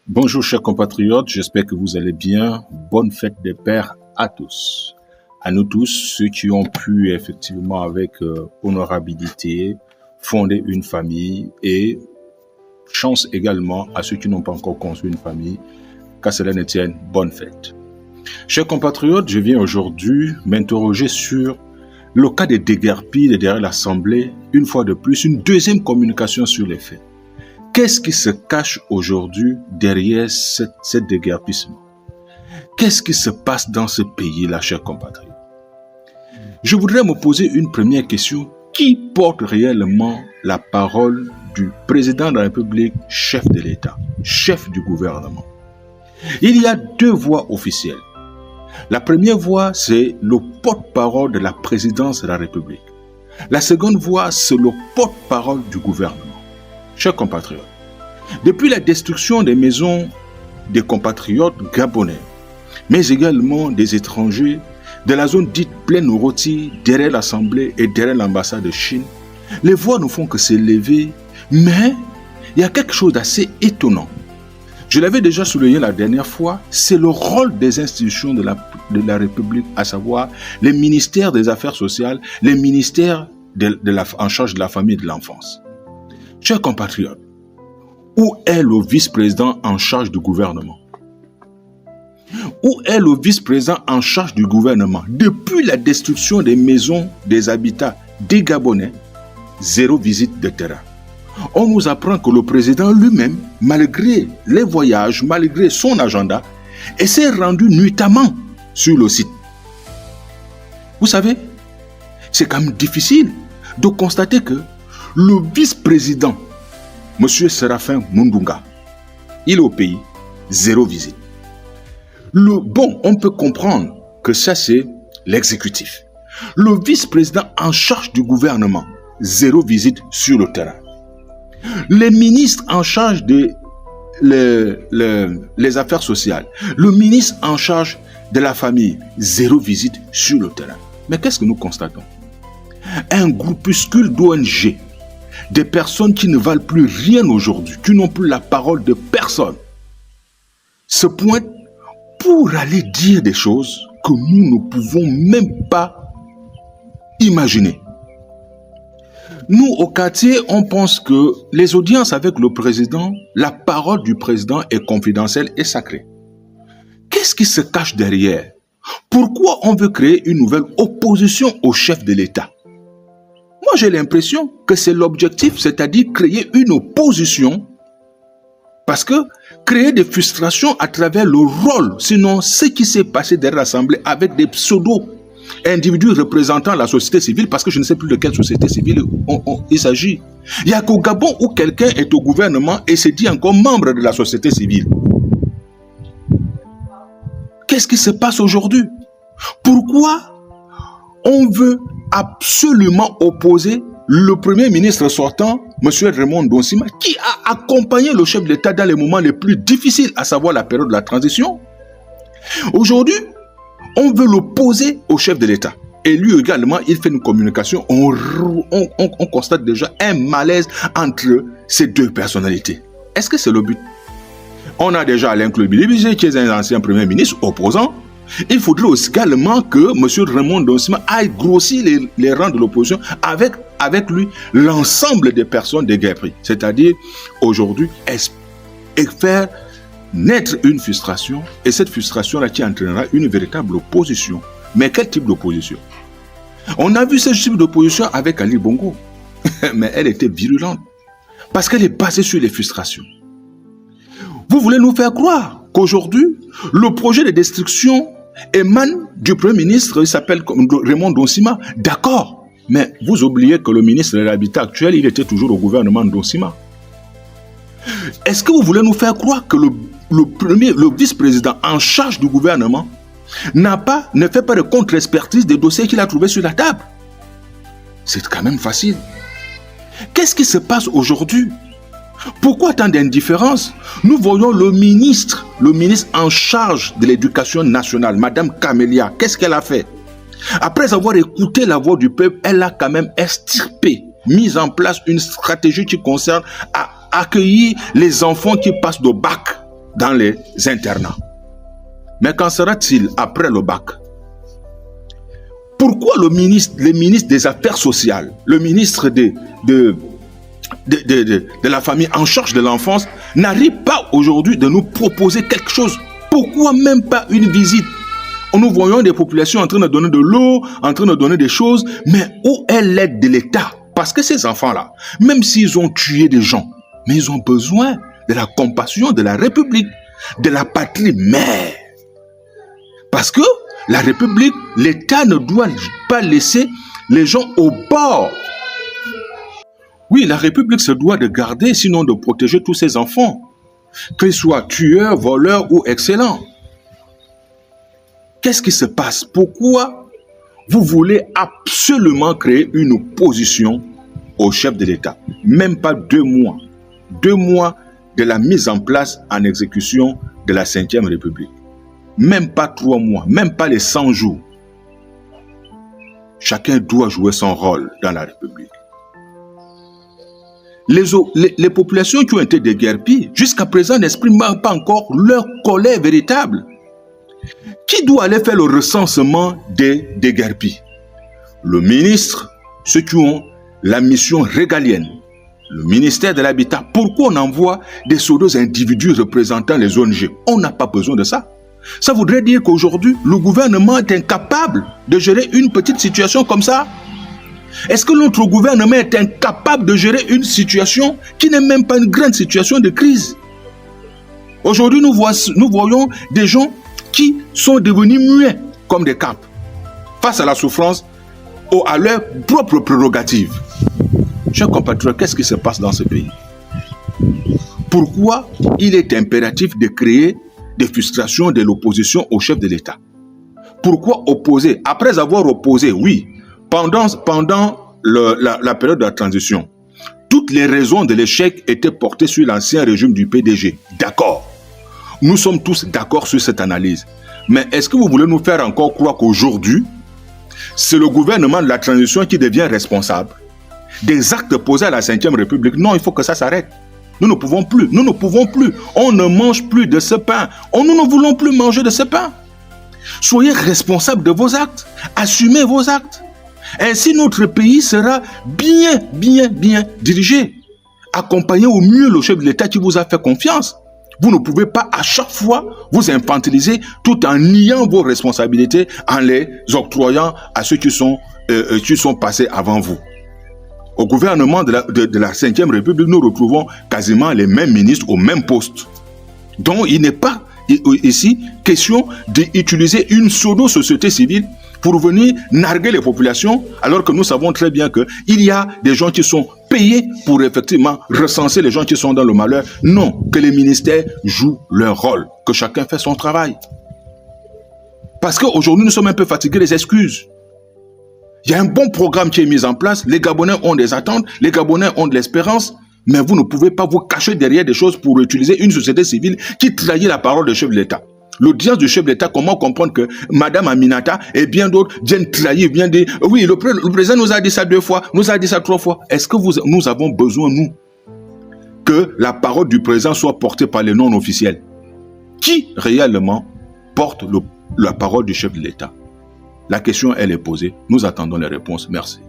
Bonjour chers compatriotes, j'espère que vous allez bien. Bonne fête des pères à tous. À nous tous, ceux qui ont pu effectivement avec honorabilité fonder une famille, et chance également à ceux qui n'ont pas encore construit une famille, qu'à cela ne tienne, bonne fête. Chers compatriotes, je viens aujourd'hui m'interroger sur le cas des déguerpis derrière l'Assemblée, une fois de plus, une deuxième communication sur les faits. Qu'est-ce qui se cache aujourd'hui derrière cette déguerpissement? Qu'est-ce qui se passe dans ce pays-là, chers compatriotes? Je voudrais me poser une première question. Qui porte réellement la parole du président de la République, chef de l'État, chef du gouvernement? Il y a deux voix officielles. La première voix, c'est le porte-parole de la présidence de la République. La seconde voix, c'est le porte-parole du gouvernement. Chers compatriotes, depuis la destruction des maisons des compatriotes gabonais, mais également des étrangers de la zone dite Plaine Rôti, derrière l'Assemblée et derrière l'ambassade de Chine, les voix ne font que s'élever, mais il y a quelque chose d'assez étonnant. Je l'avais déjà souligné la dernière fois, c'est le rôle des institutions de la République, à savoir les ministères des Affaires sociales, les ministères en charge de la famille et de l'enfance. Chers compatriotes, où est le vice-président en charge du gouvernement? Où est le vice-président en charge du gouvernement? Depuis la destruction des maisons, des habitats des Gabonais, zéro visite de terrain. On nous apprend que le président lui-même, malgré les voyages, malgré son agenda, s'est rendu nuitamment sur le site. Vous savez, c'est quand même difficile de constater que le vice-président, M. Séraphin Mundunga, il est au pays, zéro visite. On peut comprendre que ça c'est l'exécutif. Le vice-président en charge du gouvernement, zéro visite sur le terrain. Les ministres en charge les affaires sociales, le ministre en charge de la famille, zéro visite sur le terrain. Mais qu'est-ce que nous constatons? Un groupuscule d'ONG, des personnes qui ne valent plus rien aujourd'hui, qui n'ont plus la parole de personne, se pointent pour aller dire des choses que nous ne pouvons même pas imaginer. Nous, au quartier, on pense que les audiences avec le président, la parole du président est confidentielle et sacrée. Qu'est-ce qui se cache derrière? Pourquoi on veut créer une nouvelle opposition au chef de l'État? Moi, j'ai l'impression que c'est l'objectif, c'est-à-dire créer une opposition, parce que créer des frustrations à travers le rôle, sinon ce qui s'est passé derrière l'Assemblée avec des pseudo-individus représentant la société civile, parce que je ne sais plus de quelle société civile il s'agit. Il n'y a qu'au Gabon où quelqu'un est au gouvernement et se dit encore membre de la société civile. Qu'est-ce qui se passe aujourd'hui? Pourquoi on veut absolument opposer le premier ministre sortant, M. Raymond Donsima, qui a accompagné le chef de l'État dans les moments les plus difficiles, à savoir la période de la transition? Aujourd'hui, on veut l'opposer au chef de l'État. Et lui également, il fait une communication. On constate déjà un malaise entre ces deux personnalités. Est-ce que c'est le but? On a déjà Alain Claude Bilibizé, qui est un ancien premier ministre opposant. Il faudrait aussi également que M. Raymond Donsima aille grossir les rangs de l'opposition avec lui l'ensemble des personnes déguerpies. C'est-à-dire, aujourd'hui, faire naître une frustration, et cette frustration-là qui entraînera une véritable opposition. Mais quel type d'opposition? On a vu ce type d'opposition avec Ali Bongo, mais elle était virulente, parce qu'elle est basée sur les frustrations. Vous voulez nous faire croire qu'aujourd'hui, le projet de destruction émane du Premier ministre, il s'appelle Raymond Donsima. D'accord, mais vous oubliez que le ministre de l'Habitat actuel, il était toujours au gouvernement Donsima. Est-ce que vous voulez nous faire croire que le vice-président en charge du gouvernement ne fait pas de contre-expertise des dossiers qu'il a trouvés sur la table? C'est quand même facile. Qu'est-ce qui se passe aujourd'hui? Pourquoi tant d'indifférence? Nous voyons le ministre en charge de l'éducation nationale, Madame Camélia, qu'est-ce qu'elle a fait? Après avoir écouté la voix du peuple, elle a quand même extirpé, mis en place une stratégie qui concerne à accueillir les enfants qui passent au bac. dans les internats. Mais qu'en sera-t-il après le bac? Pourquoi le ministre des Affaires sociales, le ministre de la famille en charge de l'enfance n'arrive pas aujourd'hui de nous proposer quelque chose? Pourquoi même pas une visite? Nous voyons des populations en train de donner de l'eau, en train de donner des choses, mais où est l'aide de l'État? Parce que ces enfants-là, même s'ils ont tué des gens, mais ils ont besoin de la compassion de la République, de la patrie mère. Parce que la République, l'État ne doit pas laisser les gens au bord. Oui, la République se doit de garder, sinon de protéger tous ses enfants, qu'ils soient tueurs, voleurs ou excellents. Qu'est-ce qui se passe? Pourquoi vous voulez absolument créer une opposition au chef de l'État? Même pas 2 mois. 2 mois de la mise en place en exécution de la 5e République. Même pas 3 mois, même pas les 100 jours. Chacun doit jouer son rôle dans la République. Les populations qui ont été déguerpies, jusqu'à présent n'expriment pas encore leur colère véritable. Qui doit aller faire le recensement des déguerpis? Le ministre, ceux qui ont la mission régalienne, le ministère de l'Habitat. Pourquoi on envoie des pseudo individus représentant les ONG? On n'a pas besoin de ça. Ça voudrait dire qu'aujourd'hui, le gouvernement est incapable de gérer une petite situation comme ça. Est-ce que notre gouvernement est incapable de gérer une situation qui n'est même pas une grande situation de crise? Aujourd'hui, nous voyons des gens qui sont devenus muets comme des carpes face à la souffrance ou à leurs propres prérogatives. Chers compatriotes, qu'est-ce qui se passe dans ce pays? Pourquoi il est impératif de créer des frustrations de l'opposition au chef de l'État? Pourquoi opposer? Après avoir opposé, oui, pendant la période de la transition, toutes les raisons de l'échec étaient portées sur l'ancien régime du PDG. D'accord. Nous sommes tous d'accord sur cette analyse. Mais est-ce que vous voulez nous faire encore croire qu'aujourd'hui, c'est le gouvernement de la transition qui devient responsable des actes posés à la 5e République? Non, il faut que ça s'arrête. Nous ne pouvons plus. Nous ne pouvons plus. On ne mange plus de ce pain. Nous ne voulons plus manger de ce pain. Soyez responsables de vos actes. Assumez vos actes. Ainsi, notre pays sera bien dirigé. Accompagnez au mieux le chef de l'État qui vous a fait confiance. Vous ne pouvez pas à chaque fois vous infantiliser tout en niant vos responsabilités, en les octroyant à ceux qui sont passés avant vous. Au gouvernement de la 5e République, nous retrouvons quasiment les mêmes ministres au même poste. Donc, il n'est pas ici question d'utiliser une pseudo-société civile pour venir narguer les populations, alors que nous savons très bien qu'il y a des gens qui sont payés pour effectivement recenser les gens qui sont dans le malheur. Non, que les ministères jouent leur rôle, que chacun fait son travail. Parce qu'aujourd'hui, nous sommes un peu fatigués des excuses. Il y a un bon programme qui est mis en place, les Gabonais ont des attentes, les Gabonais ont de l'espérance, mais vous ne pouvez pas vous cacher derrière des choses pour utiliser une société civile qui trahit la parole du chef de l'État. L'audience du chef de l'État, comment comprendre que Madame Aminata et bien d'autres viennent trahir, viennent dire « Oui, le président nous a dit ça 2 fois, nous a dit ça 3 fois. » Est-ce que nous avons besoin, nous, que la parole du président soit portée par les non-officiels? Qui réellement porte la parole du chef de l'État? La question, elle est posée. Nous attendons les réponses. Merci.